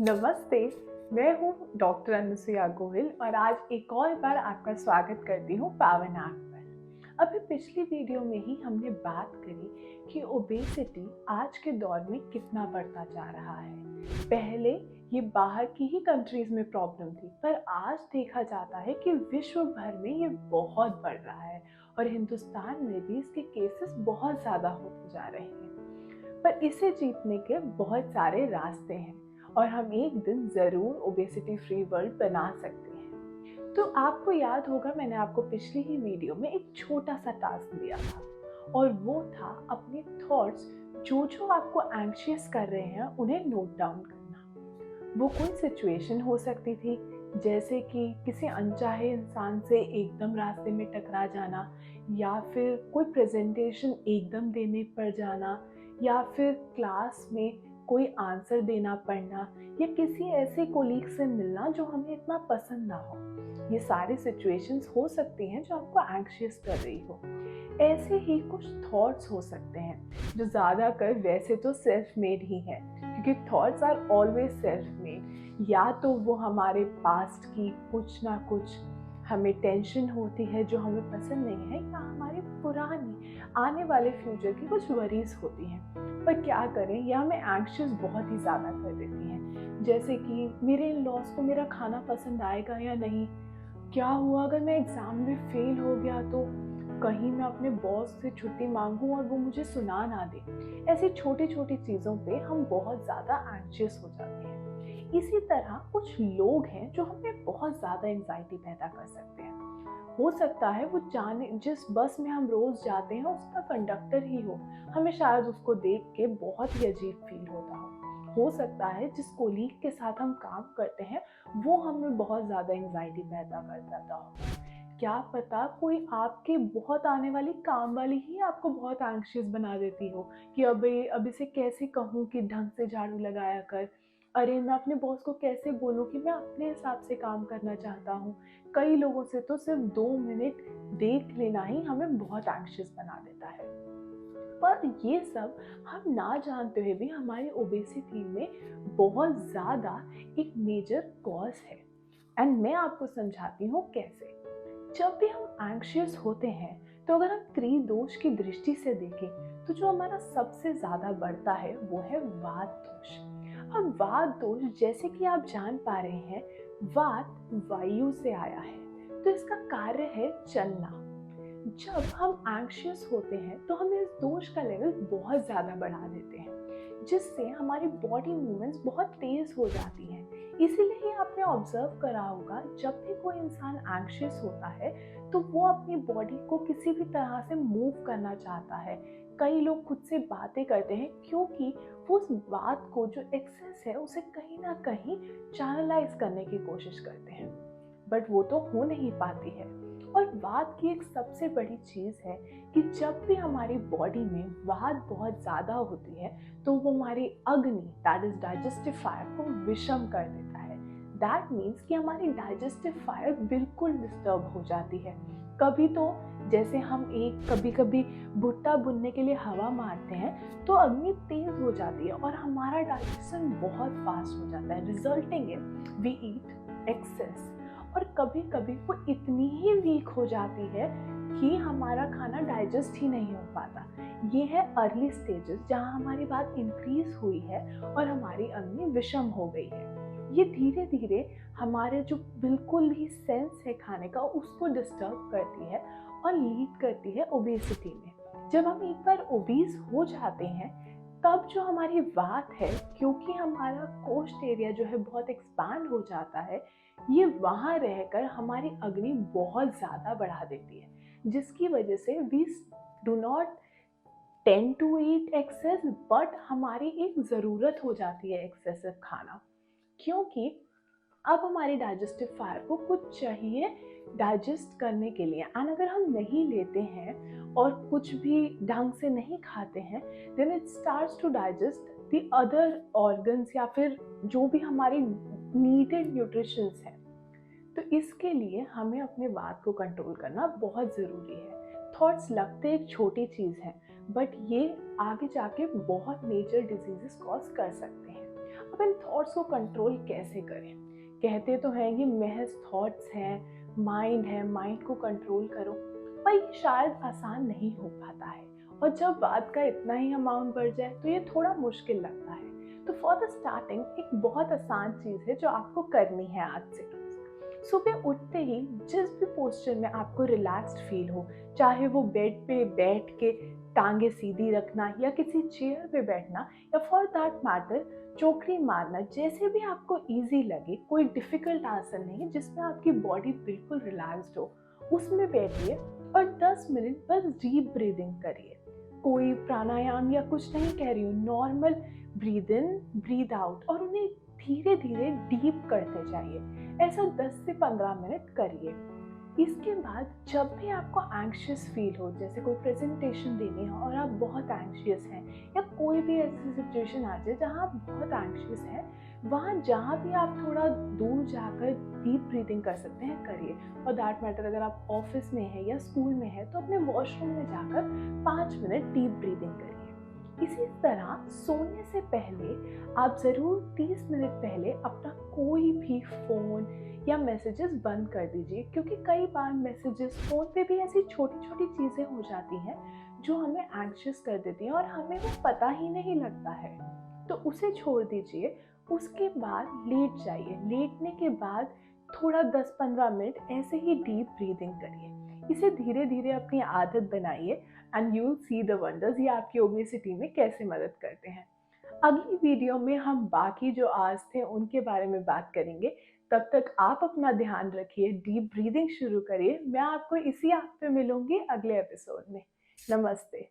नमस्ते। मैं हूँ डॉक्टर अनुसुया गोहिल और आज एक और बार आपका स्वागत करती हूँ पावन आँख पर। अभी पिछली वीडियो में ही हमने बात करी कि ओबेसिटी आज के दौर में कितना बढ़ता जा रहा है। पहले ये बाहर की ही कंट्रीज में प्रॉब्लम थी, पर आज देखा जाता है कि विश्व भर में ये बहुत बढ़ रहा है और हिंदुस्तान में भी इसके केसेस बहुत ज़्यादा होते जा रहे हैं। पर इसे जीतने के बहुत सारे रास्ते हैं और हम एक दिन ज़रूर ओबेसिटी फ्री वर्ल्ड बना सकते हैं। तो आपको याद होगा, मैंने आपको पिछली ही वीडियो में एक छोटा सा टास्क दिया था और वो था अपने थॉट्स जो आपको एंग्शियस कर रहे हैं उन्हें नोट डाउन करना। वो कोई सिचुएशन हो सकती थी, जैसे कि किसी अनचाहे इंसान से एकदम रास्ते में टकरा जाना, या फिर कोई प्रेजेंटेशन एकदम देने पड़ जाना, या फिर क्लास में कोई आंसर देना पड़ना, या किसी ऐसे कोलीग से मिलना जो हमें इतना पसंद ना हो। ये सारी सिचुएशंस हो सकती हैं जो आपको एंग्शियस कर रही हो। ऐसे ही कुछ थॉट्स हो सकते हैं जो ज़्यादातर वैसे तो सेल्फ मेड ही हैं, क्योंकि thoughts are always self made. या तो वो हमारे पास्ट की कुछ ना कुछ हमें टेंशन होती है जो हमें पसंद नहीं है, या हमारी पुरानी आने वाले फ्यूचर की कुछ वरीज होती हैं। पर क्या करें, यह हमें एंग्शियस बहुत ही ज़्यादा कर देती हैं। जैसे कि मेरे इन लॉस को मेरा खाना पसंद आएगा या नहीं, क्या हुआ अगर मैं एग्ज़ाम में फेल हो गया तो, कहीं मैं अपने बॉस से छुट्टी मांगूं और वो मुझे सुना ना दे। ऐसी छोटी छोटी चीज़ों पे हम बहुत ज़्यादा एंग्शियस हो जाते हैं। इसी तरह कुछ लोग हैं जो हमें बहुत ज़्यादा एंग्जाइटी पैदा कर सकते हैं। हो सकता है वो जाने जिस बस में हम रोज़ जाते हैं उसका कंडक्टर ही हो, हमें शायद उसको देख के बहुत ही अजीब फील होता हो सकता है जिस कोलीग के साथ हम काम करते हैं वो हमें बहुत ज़्यादा एंग्जाइटी पैदा कर देता हो। क्या पता कोई आपके बहुत आने वाली काम वाली ही आपको बहुत एंग्शियस बना देती हो कि अब इसे कैसे कहूँ कि ढंग से झाड़ू लगाया कर, अरे मैं अपने बॉस को कैसे बोलूँ कि मैं अपने हिसाब से काम करना चाहता हूँ। कई लोगों से तो सिर्फ 2 मिनट देख लेना ही हमें बहुत एंग्शियस बना देता है। पर ये सब हम ना जानते हुए भी हमारी ओबेसिटी में बहुत ज़्यादा एक मेजर कॉज है। एंड मैं आपको समझाती हूँ कैसे। जब भी हम एंग्शियस होते हैं तो अगर हम त्रिदोष की दृष्टि से देखें तो जो हमारा सबसे ज़्यादा बढ़ता है वो है वात दोष। अब वात दोष, जैसे कि आप जान पा रहे हैं, वात वायु से आया है तो इसका कार्य है चलना। जब हम एंग्शियस होते हैं तो हम इस दोष का लेवल बहुत ज़्यादा बढ़ा देते हैं, जिससे हमारी बॉडी मूवमेंट्स बहुत तेज हो जाती हैं। इसीलिए ही आपने ऑब्जर्व करा होगा, जब भी कोई इंसान एंग्शियस होता है तो वो अपनी बॉडी को किसी भी तरह से मूव करना चाहता है। कई लोग खुद से बातें करते हैं क्योंकि वो उस बात को, जो एक्सेस है, उसे कहीं ना कहीं चैनलाइज करने की कोशिश करते हैं, बट वो तो हो नहीं पाती है। और वात की एक सबसे बड़ी चीज़ है कि जब भी हमारी बॉडी में वात बहुत ज़्यादा होती है तो वो हमारी अग्नि, दैट इज डाइजेस्टिव फायर, को विषम कर देता है। दैट मीन्स कि हमारी डाइजेस्टिव फायर बिल्कुल डिस्टर्ब हो जाती है। कभी तो जैसे हम कभी कभी भुट्टा बुनने के लिए हवा मारते हैं तो अग्नि तेज हो जाती है और हमारा डाइजेशन बहुत फास्ट हो जाता है, resulting in we eat excess. और कभी कभी वो इतनी ही वीक हो जाती है कि हमारा खाना डाइजेस्ट ही नहीं हो पाता। ये है अर्ली स्टेजेस जहाँ हमारी बात इंक्रीज हुई है और हमारी अग्नि विषम हो गई है। ये धीरे धीरे हमारे जो बिल्कुल भी सेंस है खाने का उसको डिस्टर्ब करती है और लीड करती है ओबेसिटी में। जब हम एक बार ओबीस हो जाते हैं तब जो हमारी वात है, क्योंकि हमारा कोष्ठ एरिया जो है बहुत एक्सपांड हो जाता है, ये वहाँ रहकर हमारी अग्नि बहुत ज़्यादा बढ़ा देती है, जिसकी वजह से we do not tend to eat excess, but हमारी एक ज़रूरत हो जाती है एक्सेसिव खाना, क्योंकि अब हमारी डाइजेस्टिव फायर को कुछ चाहिए डाइजेस्ट करने के लिए। एंड अगर हम नहीं लेते हैं और कुछ भी ढंग से नहीं खाते हैं, then it starts to digest the other organs या फिर जो भी हमारी नीडेड न्यूट्रिशंस हैं। तो इसके लिए हमें अपने वात को कंट्रोल करना बहुत ज़रूरी है। थॉट्स लगते एक छोटी चीज़ है, बट ये आगे जाके बहुत मेजर डिजीजेस कॉज कर सकते हैं। अब इन थॉट्स को कंट्रोल कैसे करें? कहते तो हैं कि महज थॉट्स हैं, माइंड है, माइंड को कंट्रोल करो, पर ये शायद आसान नहीं हो पाता है। और जब बात का इतना ही अमाउंट बढ़ जाए तो ये थोड़ा मुश्किल लगता है। तो फॉर द स्टार्टिंग एक बहुत आसान चीज़ है जो आपको करनी है आज से रोज। सुबह उठते ही जिस भी पोस्चर में आपको रिलैक्स्ड फील हो, चाहे वो बेड पे बैठ के टांगे सीधी रखना या किसी चेयर पे बैठना या फॉर दैट मैटर चौकड़ी मारना, जैसे भी आपको इजी लगे, कोई डिफिकल्ट आसन नहीं जिसमें आपकी बॉडी बिल्कुल रिलैक्स्ड हो, उसमें बैठिए और 10 मिनट बस डीप ब्रीदिंग करिए। कोई प्राणायाम या कुछ नहीं कह रही हूँ, normal breathe in breathe out, और उन्हें धीरे धीरे डीप करते जाइए। ऐसा 10 से 15 मिनट करिए। इसके बाद जब भी आपको एंग्शियस फील हो, जैसे कोई प्रेजेंटेशन देनी हो और आप बहुत एंग्शियस हैं, या कोई भी ऐसी सिचुएशन आ जाए जहाँ आप बहुत एंग्शियस हैं, वहाँ जहाँ भी आप थोड़ा दूर जाकर डीप ब्रीदिंग कर सकते हैं करिए। और दैट मैटर अगर आप ऑफिस में है या स्कूल में है तो अपने वॉशरूम में जाकर 5 मिनट डीप ब्रीदिंग करिए। इसी तरह सोने से पहले आप ज़रूर 30 मिनट पहले अपना कोई भी फ़ोन या मैसेजेस बंद कर दीजिए, क्योंकि कई बार मैसेजेस फ़ोन पे भी ऐसी छोटी छोटी चीज़ें हो जाती हैं जो हमें एंग्शियस कर देती हैं और हमें वो पता ही नहीं लगता है। तो उसे छोड़ दीजिए। उसके बाद लेट जाइए। लेटने के बाद थोड़ा 10-15 मिनट ऐसे ही डीप ब्रीदिंग करिए। इसे धीरे धीरे अपनी आदत बनाइए and you will see the wonders ये आपकी ओबेसिटी में कैसे मदद करते हैं। अगली वीडियो में हम बाकी जो आर्ट्स थे उनके बारे में बात करेंगे। तब तक आप अपना ध्यान रखिए, डीप ब्रीदिंग शुरू करिए। मैं आपको इसी ऐप पे मिलूंगी अगले एपिसोड में। नमस्ते।